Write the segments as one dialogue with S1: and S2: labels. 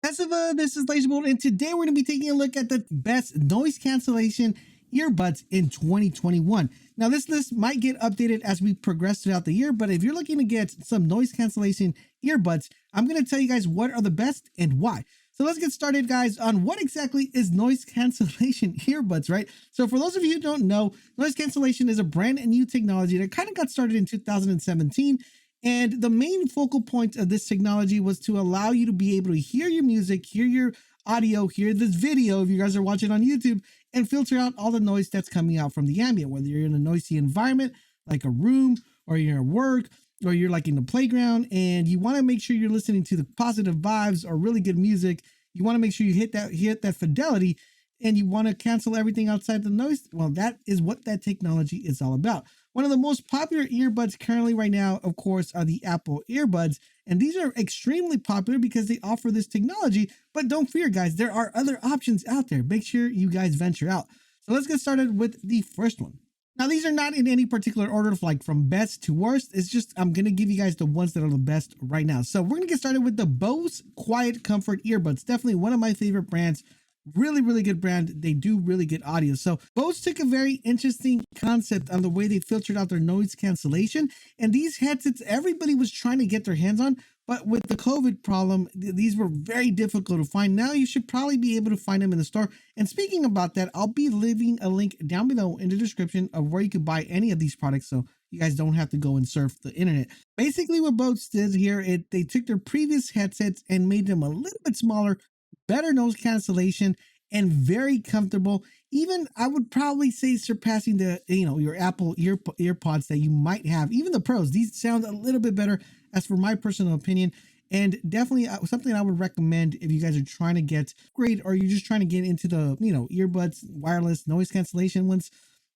S1: This is Laserbolt, and today we're going to be taking a look at the best noise cancellation earbuds in 2021. Now, this list might get updated as we progress throughout the year, but if you're looking to get some noise cancellation earbuds, I'm going to tell you guys what are the best and why. So let's get started, guys, on what exactly is noise cancellation earbuds, right? So for those of you who don't know, noise cancellation is a brand new technology that kind of got started in 2017. And the main focal point of this technology was to allow you to be able to hear your music, hear your audio, hear this video if you guys are watching on YouTube, and filter out all the noise that's coming out from the ambient, whether you're in a noisy environment like a room, or you're at work, or you're like in the playground, and you want to make sure you're listening to the positive vibes or really good music. You want to make sure you hit that fidelity, and you want to cancel everything outside the noise. Well, that is what that technology is all about. One of the most popular earbuds currently right now, of course, are the Apple AirPods. And these are extremely popular because they offer this technology. But don't fear, guys, there are other options out there. Make sure you guys venture out. So let's get started with the first one. Now, these are not in any particular order, like from best to worst. It's just I'm going to give you guys the ones that are the best right now. So we're going to get started with the Bose Quiet Comfort Earbuds. Definitely one of my favorite brands. Really good brand. They do really good audio. So Bose took a very interesting concept on the way they filtered out their noise cancellation, and these headsets everybody was trying to get their hands on, but with the COVID problem, these were very difficult to find. Now you should probably be able to find them in the store. And speaking about that, I'll be leaving a link down below in the description of where you could buy any of these products, so you guys don't have to go and surf the internet. Basically what Bose did here, they took their previous headsets and made them a little bit smaller, better noise cancellation, and very comfortable. Even I would probably say surpassing the your Apple AirPods that you might have. Even the Pros, these sound a little bit better as for my personal opinion, and definitely something I would recommend if you guys are trying to get great, or you're just trying to get into the earbuds, wireless noise cancellation ones.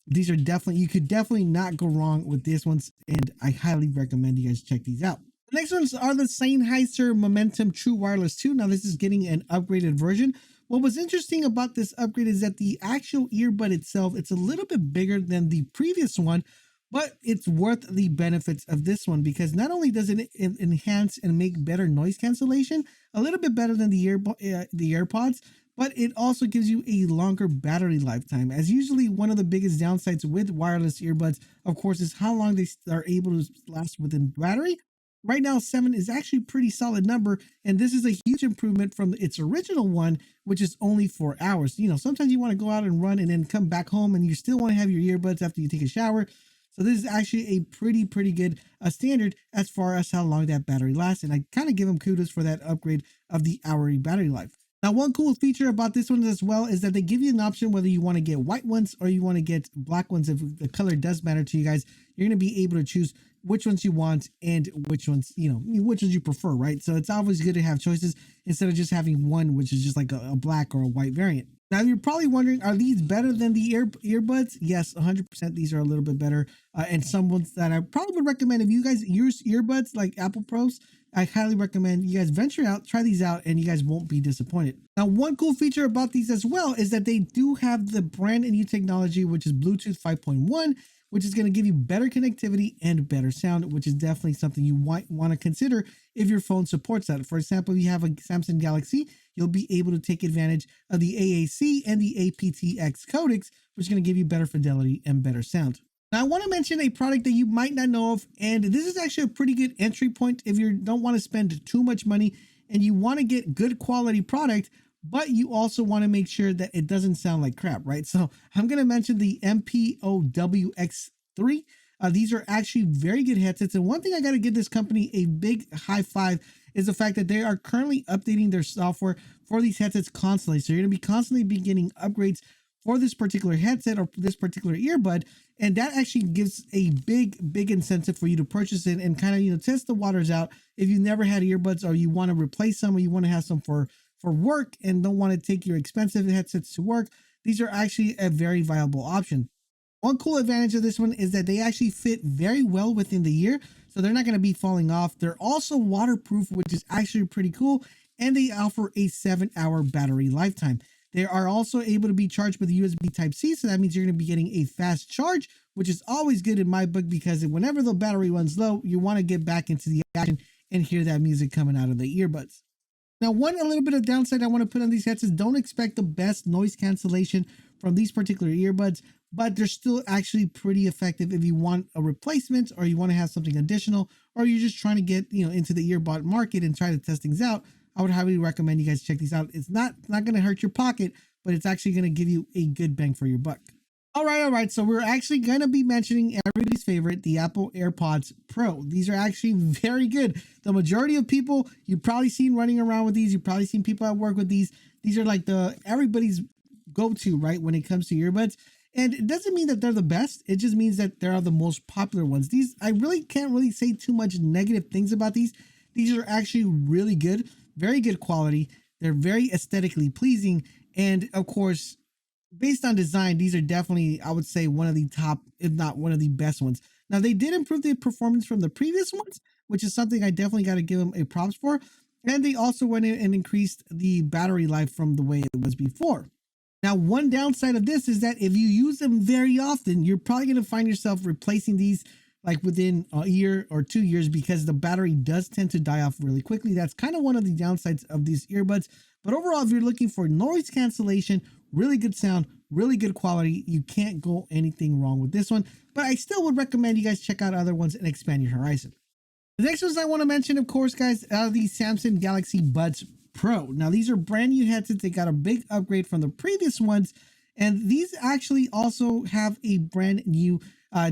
S1: These are definitely, you could definitely not go wrong with these ones, and I highly recommend you guys check these out. The next ones are the Sennheiser Momentum True Wireless 2. Now this is getting an upgraded version. What was interesting about this upgrade is that the actual earbud itself, it's a little bit bigger than the previous one, but it's worth the benefits of this one because not only does it enhance and make better noise cancellation, a little bit better than the AirPods, but it also gives you a longer battery lifetime. As usually one of the biggest downsides with wireless earbuds, of course, is how long they are able to last within battery. Right now, 7 is actually a pretty solid number, and this is a huge improvement from its original one, which is only 4 hours. Sometimes you want to go out and run and then come back home, and you still want to have your earbuds after you take a shower. So this is actually a pretty good standard as far as how long that battery lasts, and I kind of give them kudos for that upgrade of the hourly battery life. Now, one cool feature about this one as well is that they give you an option whether you want to get white ones or you want to get black ones. If the color does matter to you guys, you're going to be able to choose which ones you want and which ones you prefer, right? So it's always good to have choices instead of just having one, which is just like a black or a white variant. Now, you're probably wondering, are these better than the earbuds? Yes, 100%. These are a little bit better. And some ones that I probably would recommend if you guys use earbuds like Apple Pros, I highly recommend you guys venture out, try these out, and you guys won't be disappointed. Now, one cool feature about these as well is that they do have the brand new technology, which is Bluetooth 5.1, which is going to give you better connectivity and better sound, which is definitely something you might want to consider if your phone supports that. For example, if you have a Samsung Galaxy, you'll be able to take advantage of the AAC and the aptX codecs, which is going to give you better fidelity and better sound. Now, I want to mention a product that you might not know of, and this is actually a pretty good entry point if you don't want to spend too much money and you want to get good quality product, but you also want to make sure that it doesn't sound like crap, right? So I'm going to mention the MPOWX3. These are actually very good headsets. And one thing I got to give this company a big high five is the fact that they are currently updating their software for these headsets constantly. So you're going to be constantly getting upgrades for this particular headset or this particular earbud, and that actually gives a big incentive for you to purchase it and kind of test the waters out. If you never had earbuds or you want to replace some or you want to have some for work and don't want to take your expensive headsets to work, these are actually a very viable option. One cool advantage of this one is that they actually fit very well within the year, so they're not going to be falling off. They're also waterproof, which is actually pretty cool, and they offer a 7-hour battery lifetime. They are also able to be charged with USB Type-C, so that means you're going to be getting a fast charge, which is always good in my book because whenever the battery runs low, you want to get back into the action and hear that music coming out of the earbuds. Now, a little bit of downside I want to put on these headsets, don't expect the best noise cancellation from these particular earbuds, but they're still actually pretty effective if you want a replacement or you want to have something additional, or you're just trying to get, into the earbud market and try to test things out. I would highly recommend you guys check these out. It's not going to hurt your pocket, but it's actually going to give you a good bang for your buck. All right. So we're actually going to be mentioning everybody's favorite, the Apple AirPods Pro. These are actually very good. The majority of people you've probably seen running around with these. You've probably seen people at work with these. These are like everybody's go-to, right, when it comes to earbuds. And it doesn't mean that they're the best. It just means that they are the most popular ones. These, I really can't really say too much negative things about these. These are actually really good, very good quality. They're very aesthetically pleasing. And of course, based on design, these are definitely, I would say, one of the top, if not one of the best ones. Now, they did improve the performance from the previous ones, which is something I definitely got to give them a props for. And they also went in and increased the battery life from the way it was before. Now, one downside of this is that if you use them very often, you're probably going to find yourself replacing these like within a year or 2 years, because the battery does tend to die off really quickly. That's kind of one of the downsides of these earbuds. But overall, if you're looking for noise cancellation, really good sound, really good quality, you can't go anything wrong with this one. But I still would recommend you guys check out other ones and expand your horizon. The next ones I want to mention, of course, guys, are the Samsung Galaxy Buds Pro. Now, these are brand new headsets. They got a big upgrade from the previous ones. And these actually also have a brand new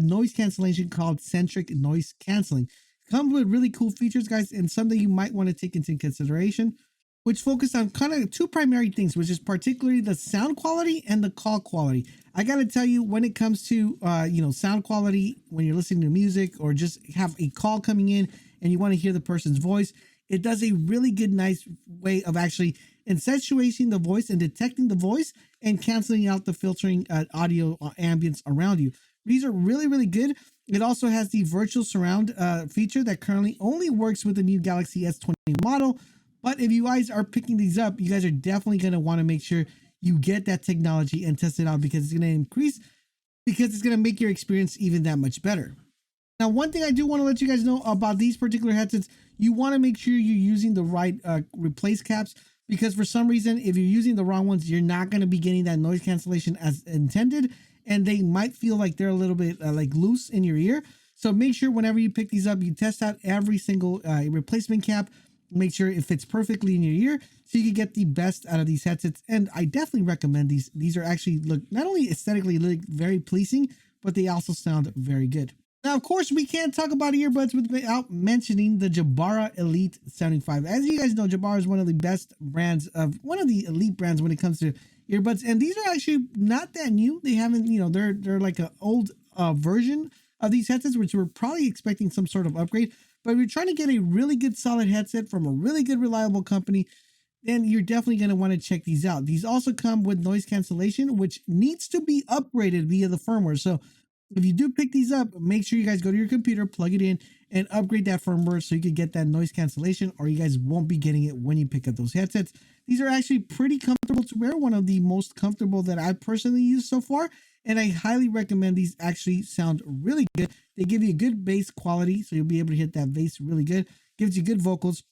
S1: noise cancellation called Centric Noise Canceling. Comes with really cool features, guys, and something you might want to take into consideration, which focus on kind of two primary things, which is particularly the sound quality and the call quality. I got to tell you, when it comes to, sound quality, when you're listening to music or just have a call coming in and you want to hear the person's voice, it does a really good, nice way of actually accentuating the voice and detecting the voice and canceling out the filtering audio ambience around you. These are really, really good. It also has the virtual surround feature that currently only works with the new Galaxy S20 model. But if you guys are picking these up, you guys are definitely going to want to make sure you get that technology and test it out, because it's going to make your experience even that much better. Now, one thing I do want to let you guys know about these particular headsets, you want to make sure you're using the right replace caps, because for some reason, if you're using the wrong ones, you're not going to be getting that noise cancellation as intended, and they might feel like they're a little bit like loose in your ear. So make sure whenever you pick these up, you test out every single replacement cap. Make sure it fits perfectly in your ear so you can get the best out of these headsets. And I definitely recommend these. These are actually not only aesthetically look very pleasing, but they also sound very good. Now, of course, we can't talk about earbuds without mentioning the Jabra Elite 75. As you guys know, Jabra is one of the best brands, one of the elite brands when it comes to earbuds. And these are actually not that new. They haven't, they're like an old version of these headsets, which we're probably expecting some sort of upgrade. But if you're trying to get a really good solid headset from a really good reliable company, then you're definitely going to want to check these out. These also come with noise cancellation, which needs to be upgraded via the firmware. So if you do pick these up, make sure you guys go to your computer, plug it in, and upgrade that firmware so you can get that noise cancellation, or you guys won't be getting it when you pick up those headsets. These are actually pretty comfortable to wear, one of the most comfortable that I've personally used so far. And I highly recommend these. Actually sound really good. They give you a good bass quality, so you'll be able to hit that bass really good. Gives you good vocals.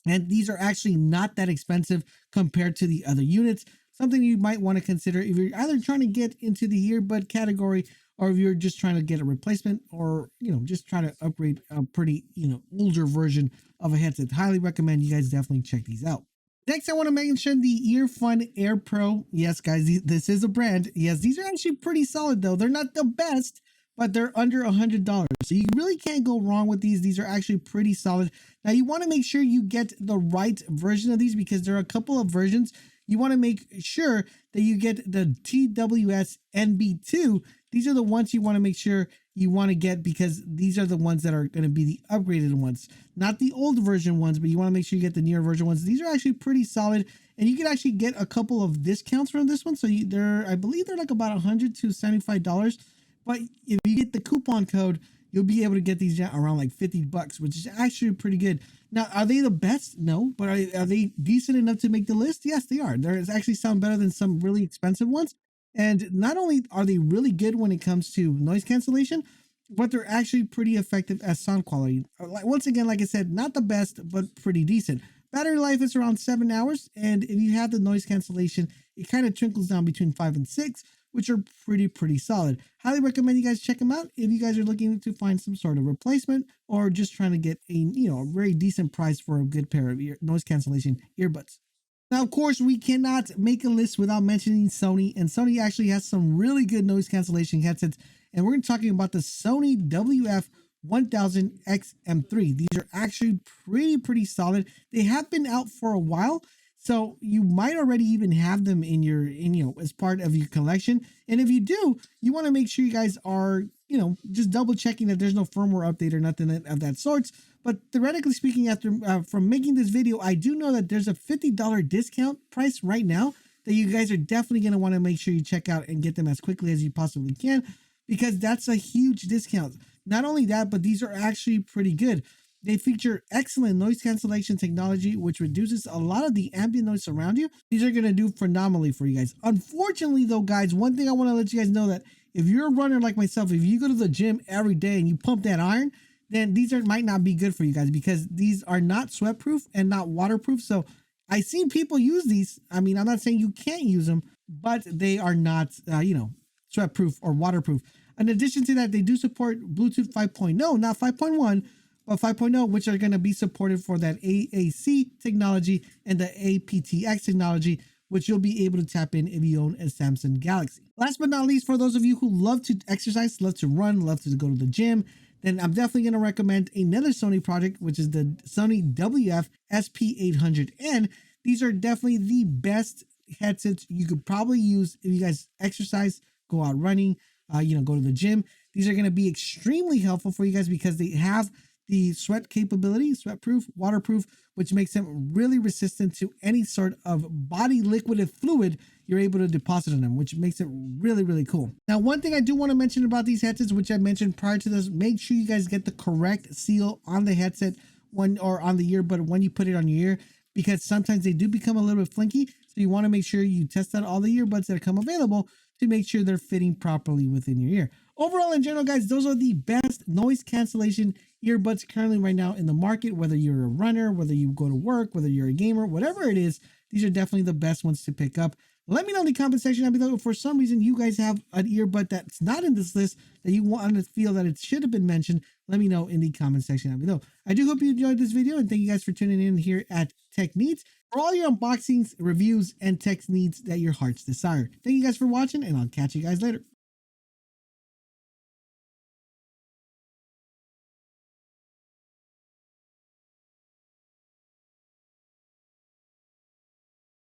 S1: And these are actually not that expensive compared to the other units. Something you might want to consider if you're either trying to get into the earbud category, or if you're just trying to get a replacement, or, just try to upgrade a pretty, older version of a headset. Highly recommend you guys definitely check these out. Next, I want to mention the Earfun Air Pro. Yes, guys, this is a brand. Yes, these are actually pretty solid, though. They're not the best, but they're under $100. So you really can't go wrong with these. These are actually pretty solid. Now, you want to make sure you get the right version of these, because there are a couple of versions. You want to make sure that you get the TWS NB2. These are the ones you want to make sure you want to get, because these are the ones that are going to be the upgraded ones, not the old version ones, but you want to make sure you get the newer version ones. These are actually pretty solid, and you can actually get a couple of discounts from this one. So I believe they're like about $100 to $75, but if you get the coupon code, you'll be able to get these around like $50, which is actually pretty good. Now, are they the best? No, but are they decent enough to make the list? Yes, they are. They actually sound better than some really expensive ones. And not only are they really good when it comes to noise cancellation, but they're actually pretty effective as sound quality. Once again, like I said, not the best, but pretty decent. Battery life is around 7 hours, and if you have the noise cancellation, it kind of trickles down between 5 and 6, which are pretty solid. Highly recommend you guys check them out if you guys are looking to find some sort of replacement or just trying to get a a very decent price for a good pair of noise cancellation earbuds. Now, of course, we cannot make a list without mentioning Sony, and Sony actually has some really good noise cancellation headsets, and we're going to be talking about the Sony WF1000XM3. These are actually pretty solid. They have been out for a while, so you might already even have them in your as part of your collection. And if you do, you want to make sure you guys are just double checking that there's no firmware update or nothing of that sorts. But theoretically speaking, after from making this video, I do know that there's a $50 discount price right now that you guys are definitely going to want to make sure you check out and get them as quickly as you possibly can, because that's a huge discount. Not only that, but these are actually pretty good. They feature excellent noise cancellation technology, which reduces a lot of the ambient noise around you. These are going to do phenomenally for you guys. Unfortunately, though, guys, one thing I want to let you guys know that if you're a runner like myself, if you go to the gym every day and you pump that iron, then these might not be good for you guys, because these are not sweat proof and not waterproof. So I've seen people use these. I mean, I'm not saying you can't use them, but they are not, sweat proof or waterproof. In addition to that, they do support Bluetooth 5.0, not 5.1, but 5.0, which are going to be supported for that AAC technology and the aptX technology, which you'll be able to tap in if you own a Samsung Galaxy. Last but not least, for those of you who love to exercise, love to run, love to go to the gym, then I'm definitely going to recommend another Sony product, which is the Sony WF1000XM3. These are definitely the best headsets you could probably use if you guys exercise, go out running, go to the gym. These are going to be extremely helpful for you guys because they have the sweat capability, sweat proof, waterproof, which makes them really resistant to any sort of body liquid fluid you're able to deposit on them, which makes it really cool. Now, one thing I do want to mention about these headsets, which I mentioned prior to this, make sure you guys get the correct seal on the headset or on the earbud when you put it on your ear, because sometimes they do become a little bit flinky. So you want to make sure you test out all the earbuds that come available to make sure they're fitting properly within your ear. Overall, in general, guys, those are the best noise cancellation earbuds currently right now in the market. Whether you're a runner, whether you go to work, whether you're a gamer, whatever it is, these are definitely the best ones to pick up. Let me know in the comment section down below if for some reason you guys have an earbud that's not in this list that you want to feel that it should have been mentioned. Let me know in the comment section down below. I do hope you enjoyed this video, and thank you guys for tuning in here at Tech Needs for all your unboxings, reviews, and tech needs that your hearts desire. Thank you guys for watching, and I'll catch you guys later.